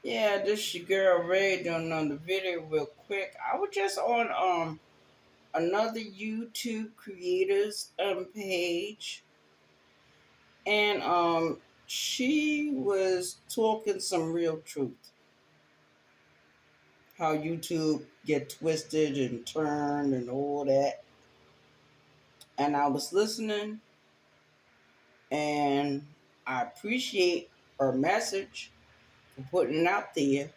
Yeah, this your girl Ray doing another video real quick. I was just on another YouTube creators page, and she was talking some real truth. How YouTube get twisted and turned and all that. And I was listening, and I appreciate her message for putting it out there.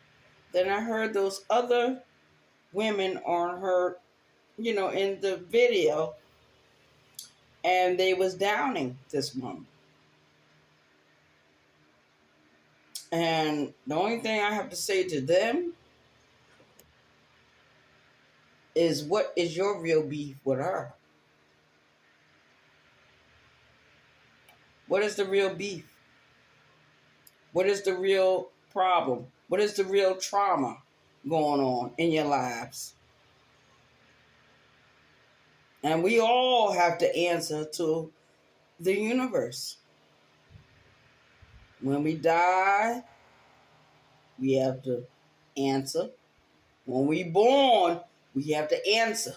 Then I heard those other women on her, in the video, and they was downing this woman. And the only thing I have to say to them is, what is your real beef with her? What is the real beef? What is the real problem? What is the real trauma going on in your lives? And we all have to answer to the universe. When we die, we have to answer. When we born, we have to answer.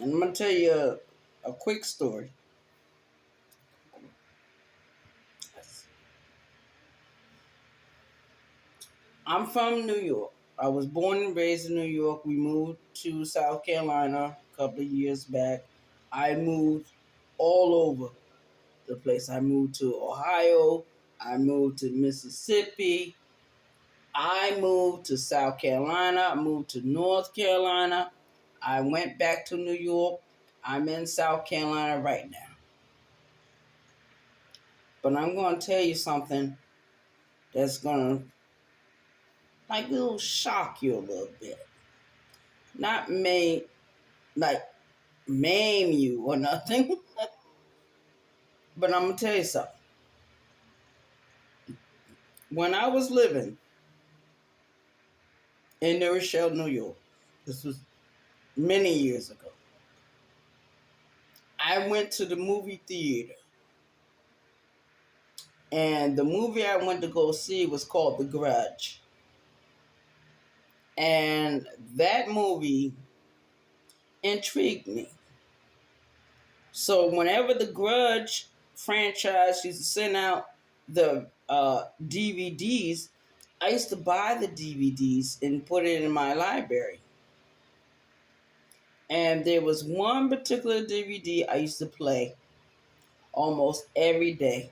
And I'm going to tell you a quick story. I'm from New York. I was born and raised in New York. We moved to South Carolina a couple of years back. I moved all over the place. I moved to Ohio. I moved to Mississippi. I moved to South Carolina. I moved to North Carolina. I went back to New York. I'm in South Carolina right now. But I'm going to tell you something that's going to it'll shock you a little bit. Not like maim you or nothing. But I'm going to tell you something. When I was living in New Rochelle, New York, this was many years ago, I went to the movie theater. And the movie I went to go see was called The Grudge. And that movie intrigued me. So whenever the Grudge franchise used to send out the DVDs, I used to buy the DVDs and put it in my library. And there was one particular DVD I used to play almost every day.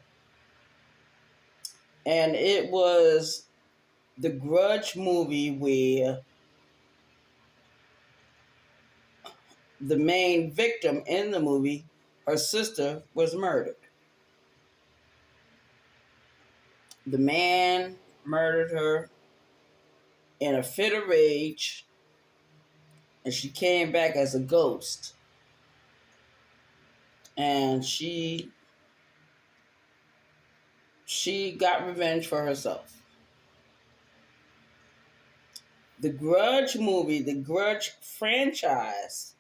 And it was the Grudge movie where the main victim in the movie, her sister, was murdered. The man murdered her in a fit of rage, and she came back as a ghost. And she got revenge for herself. The Grudge movie, the Grudge franchise,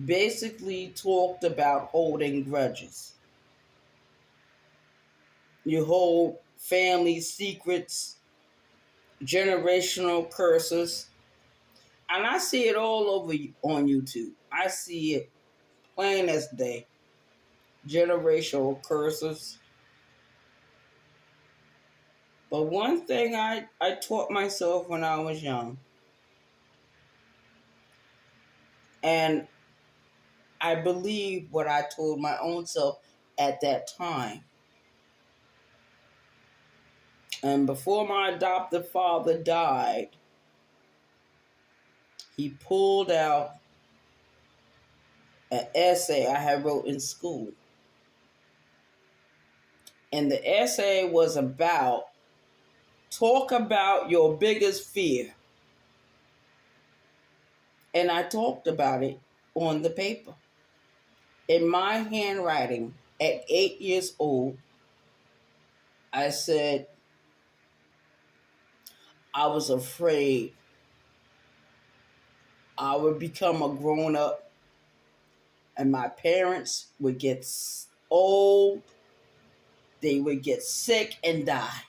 basically talked about holding grudges. You hold family secrets, generational curses. And I see it all over on YouTube. I see it plain as day. Generational curses. But one thing I taught myself when I was young, and I believe what I told my own self at that time. And before my adoptive father died, he pulled out an essay I had wrote in school. And the essay was talk about your biggest fear. And I talked about it on the paper. In my handwriting, at 8 years old, I said, I was afraid I would become a grown up and my parents would get old they would get sick and die.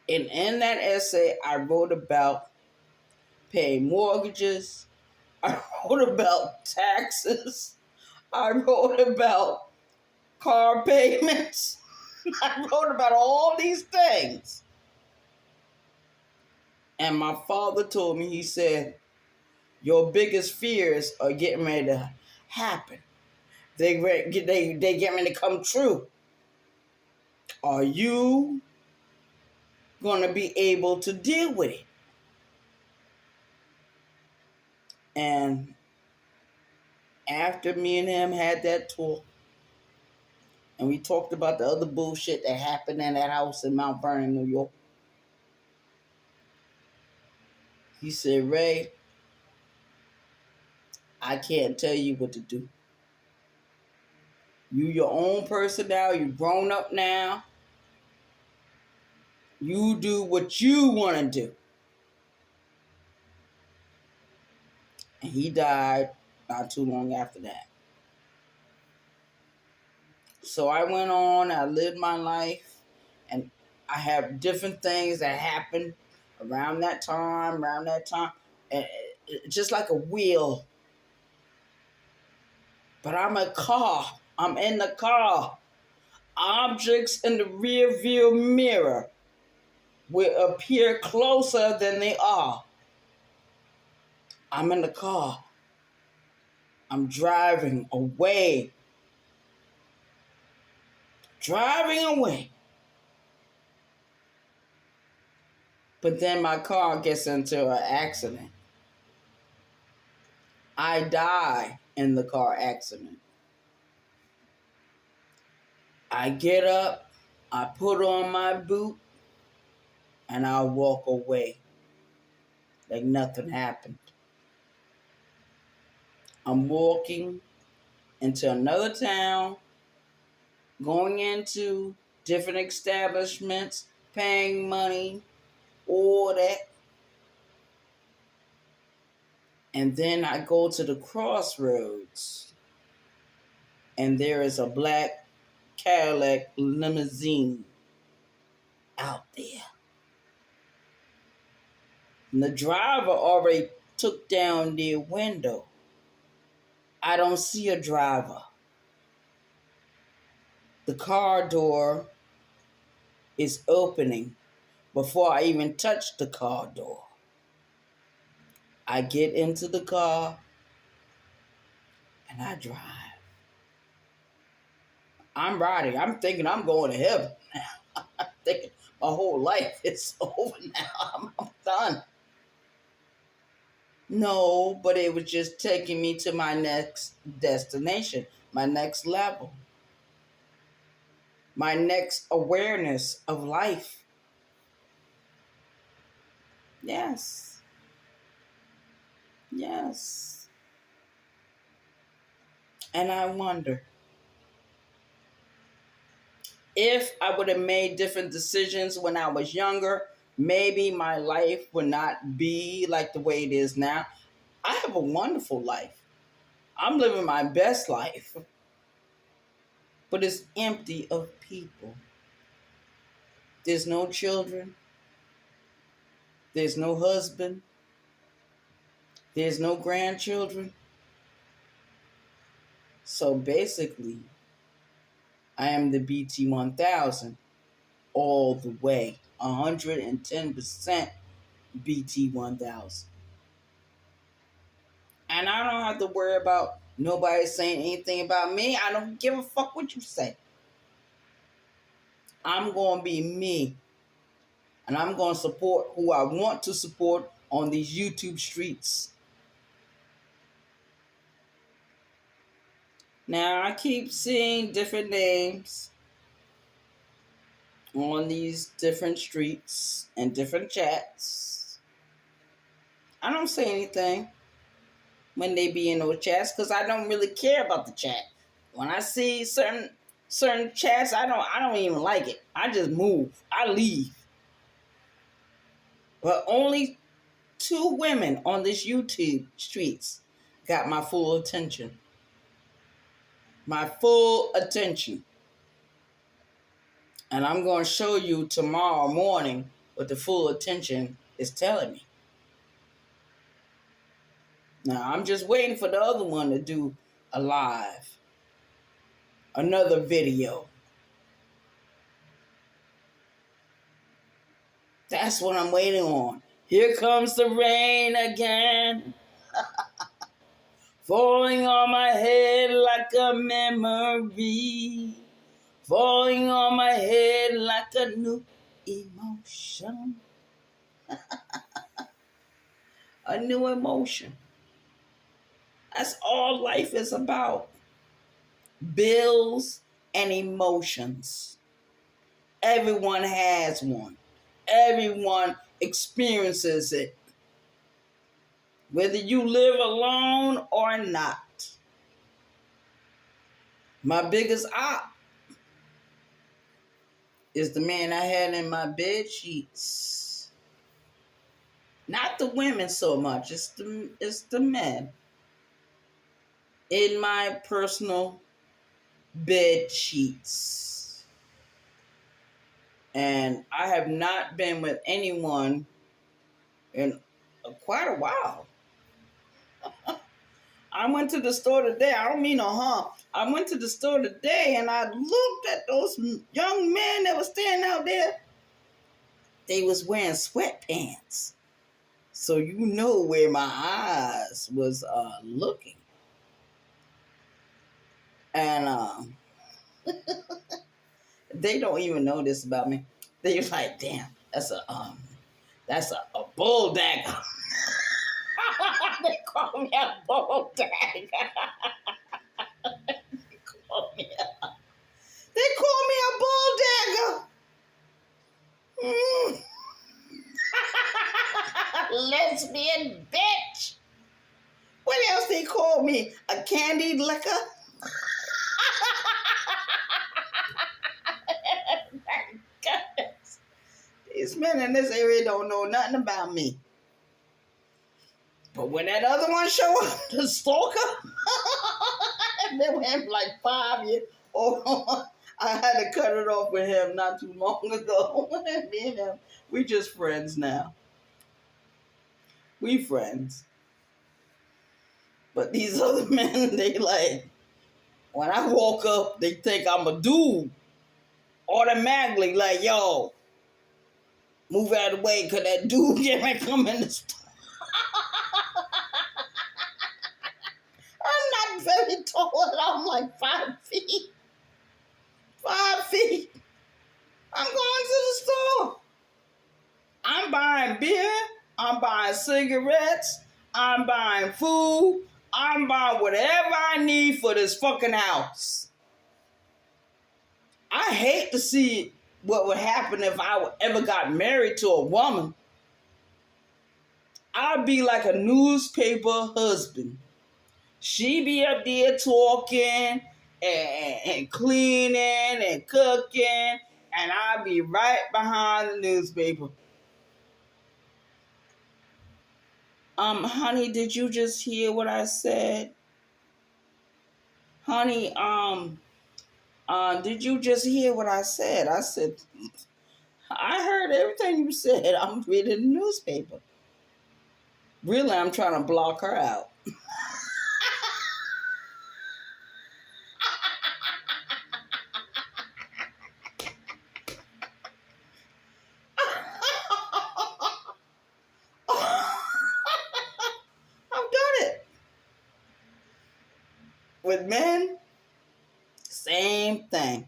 And in that essay, I wrote about paying mortgages. I wrote about taxes. I wrote about car payments. I wrote about all these things. And my father told me, he said, your biggest fears are getting ready to happen. They getting ready to come true. Are you going to be able to deal with it? And after me and him had that talk, and we talked about the other bullshit that happened in that house in Mount Vernon, New York, he said, Ray, I can't tell you what to do. You your own person now. You grown up now. You do what you want to do. And he died not too long after that. So I went on, I lived my life, and I have different things that happened around that time, and just like a wheel. But I'm a car. I'm in the car. Objects in the rear view mirror will appear closer than they are. I'm in the car. I'm driving away. Driving away. But then my car gets into an accident. I die in the car accident. I get up, I put on my boot, and I walk away like nothing happened. I'm walking into another town, going into different establishments, paying money, all that. And then I go to the crossroads, and there is a black Cadillac limousine out there. And the driver already took down their window. I don't see a driver. The car door is opening before I even touch the car door. I get into the car and I drive. I'm riding. I'm thinking I'm going to heaven now. I'm thinking my whole life is over now. I'm done. No, but it was just taking me to my next destination, my next level, my next awareness of life. Yes. Yes. And I wonder if I would have made different decisions when I was younger, maybe my life would not be like the way it is now. I have a wonderful life. I'm living my best life. But it's empty of people. There's no children. There's no husband. There's no grandchildren. So basically, I am the BT 1000 all the way. 110% BT 1000. And I don't have to worry about nobody saying anything about me. I don't give a fuck what you say. I'm going to be me. And I'm going to support who I want to support on these YouTube streets. Now, I keep seeing different names on these different streets and different chats. I don't say anything when they be in those chats because I don't really care about the chat. When I see certain chats, I don't even like it. I just move. I leave. But only 2 women on this YouTube streets got my full attention. My full attention. And I'm going to show you tomorrow morning what the full attention is telling me. Now, I'm just waiting for the other one to do a live, another video. That's what I'm waiting on. Here comes the rain again, falling on my head like a memory, falling on my head like a new emotion. A new emotion. That's all life is about. Bills and emotions. Everyone has one. Everyone experiences it. Whether you live alone or not. My biggest op is the man I had in my bed sheets. Not the women so much. It's the men in my personal bed sheets. And I have not been with anyone in quite a while. I went to the store today. I don't mean no harm. I went to the store today and I looked at those young men that were standing out there. They was wearing sweatpants. So you know where my eyes was looking. And they don't even know this about me. They was like, damn, that's a bull dagger. They call me a bull dagger. They call me a bull dagger. Lesbian bitch. What else they call me? A candied liquor? My goodness. These men in this area don't know nothing about me. But when that other one show up, the stalker, they went like 5 years. Oh, I had to cut it off with him not too long ago. Me and him, we just friends now. We friends. But these other men, they like, when I walk up, they think I'm a dude. Automatically, like, yo, move out of the way, because that dude can't come in the store. I'm not very tall, I'm like 5 feet. 5 feet. I'm going to the store. I'm buying beer. I'm buying cigarettes. I'm buying food. I'm buying whatever I need for this fucking house. I hate to see what would happen if I ever got married to a woman. I'd be like a newspaper husband. She be up there talking and cleaning and cooking, and I'd be right behind the newspaper. Honey, did you just hear what I said? Honey, did you just hear what I said? I said, I heard everything you said. I'm reading the newspaper. Really, I'm trying to block her out. I've done it. With men, same thing.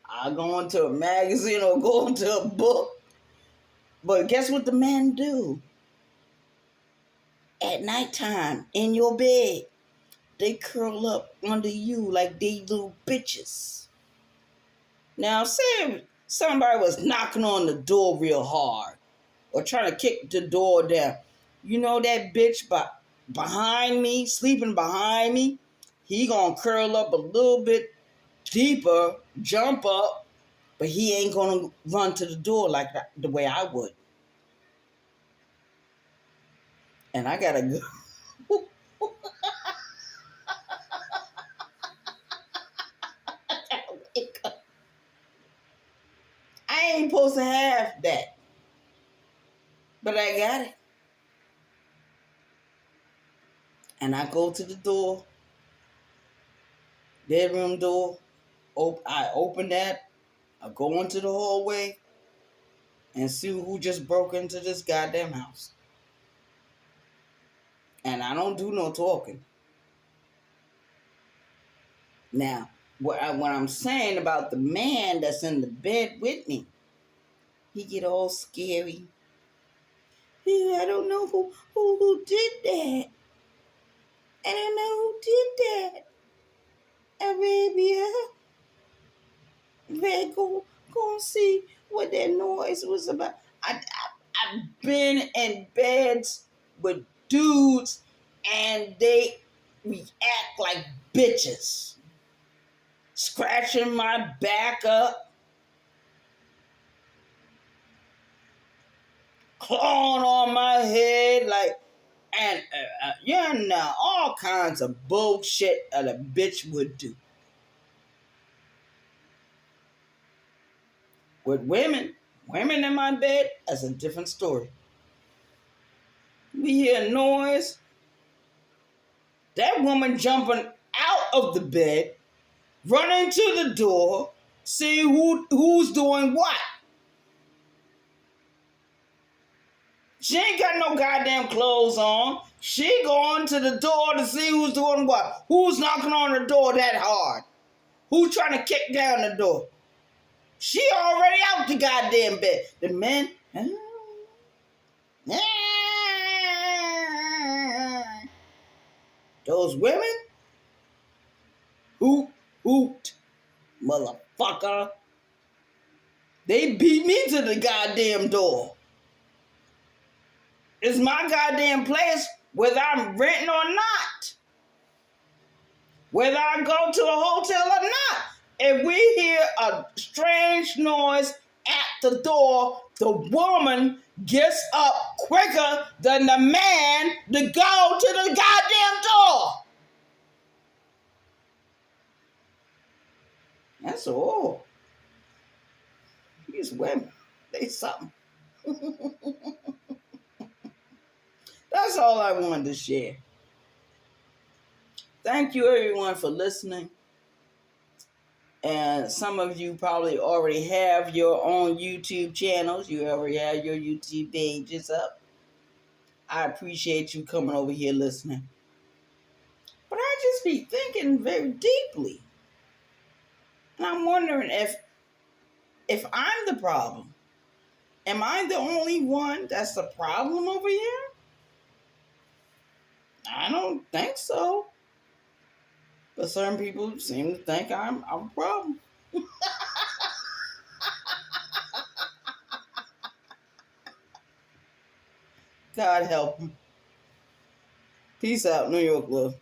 I'll go into a magazine or go into a book. But guess what the men do? At nighttime, in your bed, they curl up under you like they little bitches. Now, say somebody was knocking on the door real hard or trying to kick the door down. You know that bitch behind me, sleeping behind me? He gonna curl up a little bit deeper, jump up, but he ain't gonna run to the door like that, the way I would. And I gotta go. I ain't supposed to have that. But I got it. And I go to the door, bedroom door. I open that. I go into the hallway and see who just broke into this goddamn house. And I don't do no talking. Now, what I'm saying about the man that's in the bed with me, he get all scary. I don't know who did that. I don't know who did that. Baby, better go and see what that noise was about. I've been in beds with dudes and they react like bitches. Scratching my back up, clawing on my head, and all kinds of bullshit that a bitch would do. With women in my bed, that's a different story. We hear noise, that woman jumping out of the bed, running to the door, see who's doing what. She ain't got no goddamn clothes on. She going to the door to see who's doing what. Who's knocking on the door that hard? Who's trying to kick down the door? She already out the goddamn bed. The men, those women, hoot, motherfucker. They beat me to the goddamn door. It's my goddamn place, whether I'm renting or not. Whether I go to a hotel or not. If we hear a strange noise at the door, the woman gets up quicker than the man to go to the goddamn door. That's all. These women, they something. That's all I wanted to share. Thank you everyone for listening. And some of you probably already have your own YouTube channels. You already have your YouTube pages up. I appreciate you coming over here listening. But I just be thinking very deeply. And I'm wondering if I'm the problem. Am I the only one that's the problem over here? I don't think so. But certain people seem to think I'm a problem. God help them. Peace out, New York love.